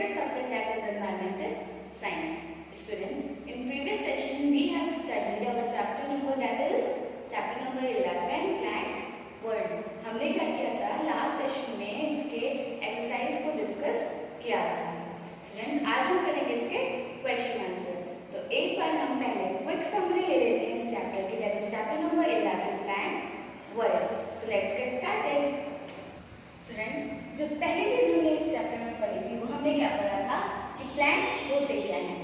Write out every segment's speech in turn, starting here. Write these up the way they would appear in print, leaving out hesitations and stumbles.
favorite subject, that is environmental science. Students, in previous session we have studied our chapter number, that is chapter number 11, plant world. हमने क्या किया था last session में, इसके exercise को discuss किया था. स्टूडेंट्स, आज हम करेंगे इसके क्वेश्चन आंसर. तो एक बार हम पहले क्विक समरी ले लेते हैं इस चैप्टर की, that is chapter number 11, plant world. So let's get started. Students, जो पहली चीज हमने इस चैप्टर में पढ़ी थी वो हमने क्या पढ़ा था कि प्लांट होते क्या हैं.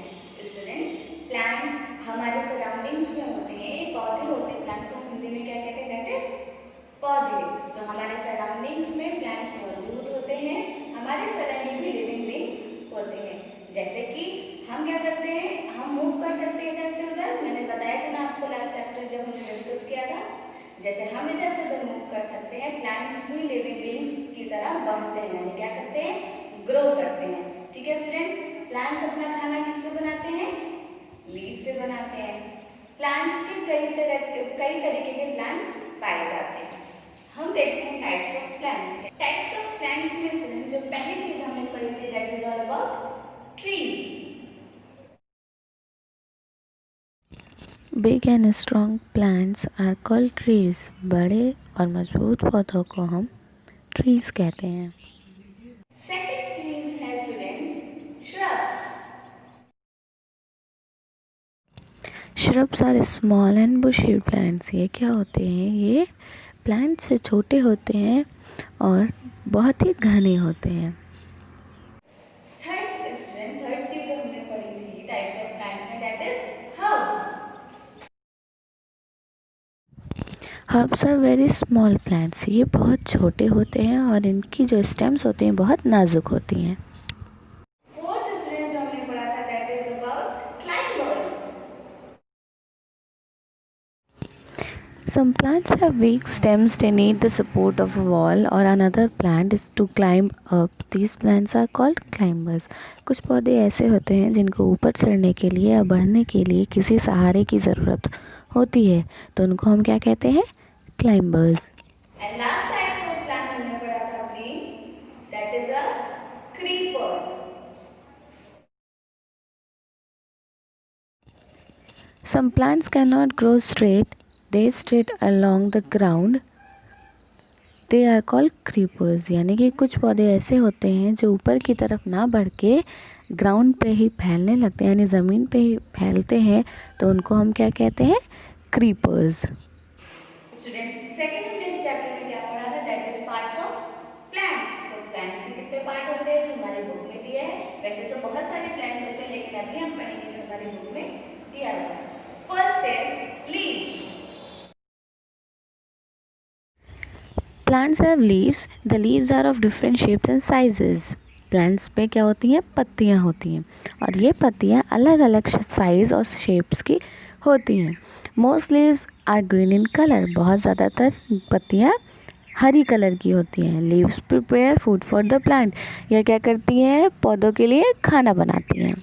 स्टूडेंट्स, प्लांट हमारे सराउंडिंग्स में होते हैं, पौधे होते हैं. प्लांट्स को हिंदी में क्या कहते हैं, दैट इज पौधे. तो हमारे सराउंडिंग्स में प्लांट्स मौजूद होते हैं. हमारे सराउंडिंग में लिविंग बीइंग्स होते हैं. जैसे कि हम क्या करते हैं, हम मूव कर सकते हैं इधर से उधर. मैंने बताया था ना आपको लास्ट चैप्टर जब हमने डिस्कस किया था. जैसे हम इधर से उधर मूव कर सकते हैं, प्लांट्स भी लिविंग बीइंग्स की तरह बढ़ते हैं, यानी क्या करते हैं, ग्रो करते हैं. ठीक है स्टूडेंट्स, प्लांट्स अपना खाना किससे बनाते हैं, लीव से बनाते हैं. प्लांट्स के कई तरीके के प्लांट्स पाए जाते हैं. हम देखते हैं types of plants. Types of plants में स्टूडेंट जो पहली चीज हमने पढ़ी थी, that is all about trees. Big and strong plants are called trees. बड़े और मजबूत पौधों को हम ट्रीज कहते हैं. सेकंड चीज है students shrubs. Shrubs are small and bushy plants. ये क्या होते हैं, ये प्लांट से छोटे होते हैं और बहुत ही घने होते हैं. थर्ड चीज जो हमने पढ़ी थी टाइप्स ऑफ प्लांट्स में, that is herbs. Herbs are very small plants. ये बहुत छोटे होते हैं और इनकी जो स्टेम्स होते हैं बहुत नाजुक होती हैं. फोर्थ स्टूडेंट जो हमने पढ़ा था, that is about climbers. Some plants have weak stems. They need the support of a wall or another plant is to climb up. These plants are called climbers. कुछ पौधे ऐसे होते हैं जिनको ऊपर चढ़ने के लिए या बढ़ने के लिए किसी सहारे की ज़रूरत होती है, तो उनको हम क्या कहते हैं, climbers. And last types of plant हमने पढ़ा था green, that is a creeper. Some plants cannot grow straight. They straight along the ground. They are called creepers. यानी कि कुछ पौधे ऐसे होते हैं जो ऊपर की तरफ ना बढ़ के ग्राउंड पे ही फैलने लगते हैं, यानी ज़मीन पे ही फैलते हैं, तो उनको हम क्या कहते हैं, क्रीपर्स. स्टूडेंट, सेकंड हमने इस चैप्टर में क्या पढ़ा था, that is parts of plants. तो प्लांट्स के कितने पार्ट होते हैं जो हमारे बुक में दिया है. वैसे तो बहुत सारे प्लांट्स होते हैं, लेकिन अभी हम पढ़ेंगे जो हमारी बुक में दिया हुआ है. First is leaves. Plants have leaves. The leaves are of different shapes and sizes. Plants पे क्या होती हैं, पत्तियाँ होती हैं, और ये पत्तियाँ अलग अलग साइज़ और शेप्स की होती हैं. Most leaves are green in colour. बहुत ज़्यादातर पत्तियाँ हरी कलर की होती हैं. Leaves prepare food for the plant. यह क्या करती हैं, पौधों के लिए खाना बनाती हैं.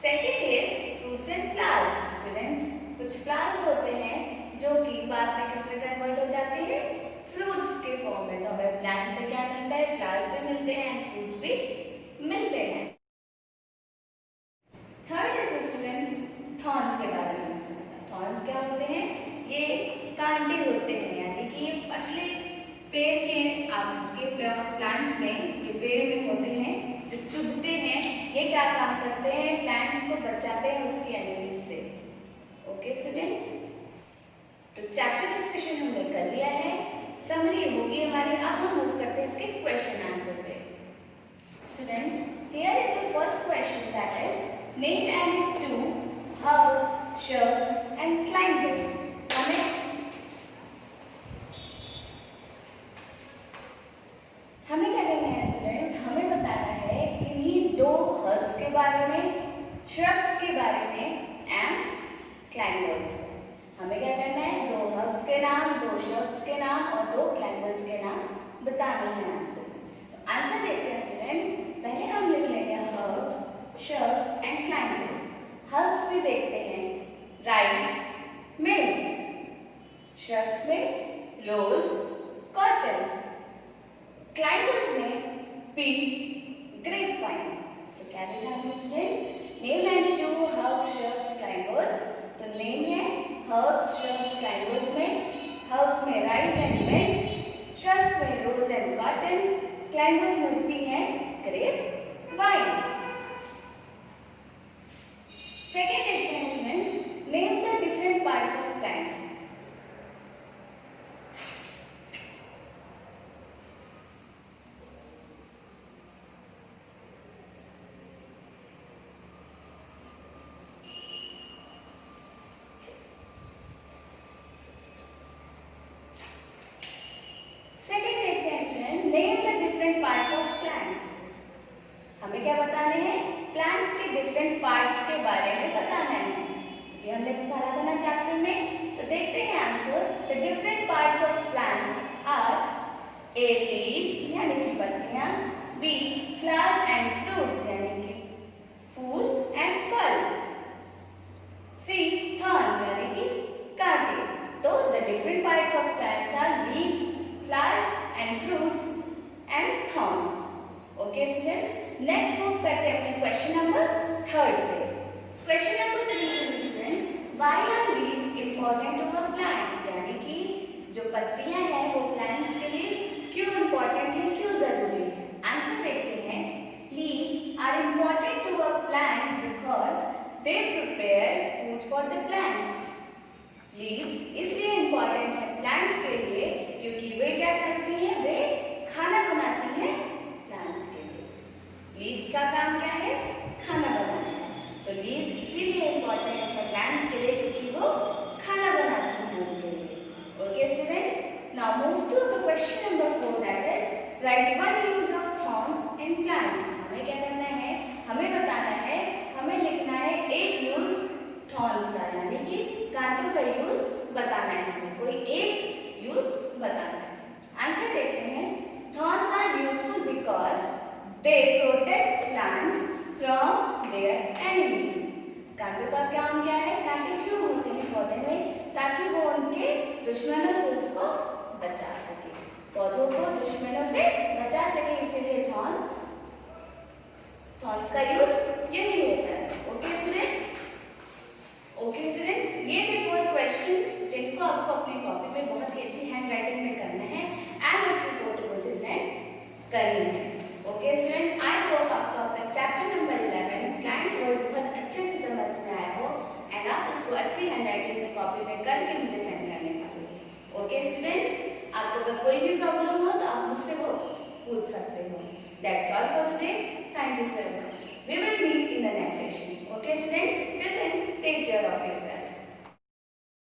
Second is fruits and flowers. Students, कुछ फ्लावर्स होते हैं जो कि बाद में किस में कन्वर्ट हो जाते हैं, फ्रूट्स के फॉर्म में. तो हमें प्लांट से क्या मिलता है, फ्लावर्स भी मिलते हैं, फ्रूट्स भी मिलते हैं. थर्ड इज स्टूडेंट्स थॉर्न्स के बारे में. थॉर्न्स क्या होते हैं, ये कांटे होते हैं, यानी कि ये पतले पेड़ के आपके प्लांट्स में, ये पेड़ में होते हैं जो चुभते हैं. ये क्या काम करते हैं, प्लांट्स को बचाते हैं उसकी एनिमीज से. ओके स्टूडेंट्स, तो चैप्टर डिस्कशन हमने कर लिया है, समरी होगी हमारी. अब हम मूव करते हैं इसके क्वेश्चन आंसर पे. Students, here is the first question, that is name any two herbs, shrubs and climbers. हमें क्या करना है स्टूडेंट्स, हमें बताना है इन्हीं दो हर्ब्स के बारे में, shrubs के बारे में एंड क्लाइंबर्स. हमें क्या करना है, दो हर्ब्स के नाम, दो shrubs के नाम और दो क्लाइंबर्स के नाम बताने हैं आंसर. तो आंसर देखते हैं स्टूडेंट. पहले हम लिख लेंगे herbs, shrubs and climbers. Herbs में देखते हैं राइस, मिंट. shrubs में रोज, कॉटन. क्लाइंबर्स में पी, grapevine. तो क्या लिखा हमने students? Name any two herb shrubs climbers. तो नेम है हर्ब shrubs climbers में, हर्ब में राइस एंड मिंट, shrubs में रोज एंड कॉटन, क्लाइंबर्स में भी है grapevine. सेकेंड देखते हैं students, name the different parts of plants. Second देखते हैं student, name the different parts of plants. हमें क्या बताने हैं? प्लांट्स के डिफरेंट पार्ट्स के बारे में बताना है. ये हमने पढ़ा था ना चैप्टर में. तो देखते हैं answer. The different parts of plants are a leaves यानी कि पत्तियां, बी फ्लावर्स एंड फ्रूट्स यानी कि फूल एंड फल, सी थॉर्न्स यानी कि कांटे. तो the different parts of plants are leaves, flowers and fruits and thorns. Okay students, next move करते हैं अपने क्वेश्चन नंबर 3 पे. Question number 3 students, why are leaves important to a plant? यानी कि जो पत्तियां हैं वो प्लांट्स के लिए क्यों इम्पोर्टेंट है, क्यों जरूरी है. आंसर देखते हैं. leaves are important to a plant because they prepare food for the plants. Leaves इसलिए इम्पोर्टेंट है प्लांट्स के लिए क्योंकि वे क्या करती हैं? वे खाना बनाती हैं प्लांट्स के लिए. लीव्स का काम क्या है? खाना बनाना. तो लीव्स इसीलिए इम्पोर्टेंट है प्लांट्स के लिए क्योंकि वो खाना बनाती हैं उनके लिए. Okay students, now move to the question number 4 that is right one use of thorns in plants. हमें क्या करना है? हमें बताना है, हमें लिखना है एक यूज थॉर्न्स का यानी कि कांटों का यूज बताना है. हमें कोई एक यूज बताना है. आंसर देखते हैं. Thorns are useful because they protect plants from their enemies. कांटों का काम क्या है? कांटे क्यों होते हैं पौधे में? ताकि वो उनके दुश्मनों से उसको बचा सके, पौधों को दुश्मनों से बचा सके. इसीलिए थॉर्न्स का यूज यही होता है. ओके स्टूडेंट्स, ओके स्टूडेंट, ये थे 4 क्वेश्चंस जिनको आपको अपनी कॉपी में बहुत ही अच्छी हैंड राइटिंग में करना है एंड उसकी फोटो को सेंड करनी है. ओके स्टूडेंट, आई होप आपको आपका चैप्टर नंबर 11 प्लांट वर्ल्ड बहुत अच्छे से समझ में आया हो एंड आप उसको अच्छी हैंड राइटिंग में कॉपी में करके मुझे सेंड करने वाले हो. ओके स्टूडेंट्स, आपको अगर कोई भी प्रॉब्लम हो तो आप मुझसे वो पूछ सकते हो. That's all for today. Thank you so much. We will meet in the next session. Okay students, till then take care of yourself.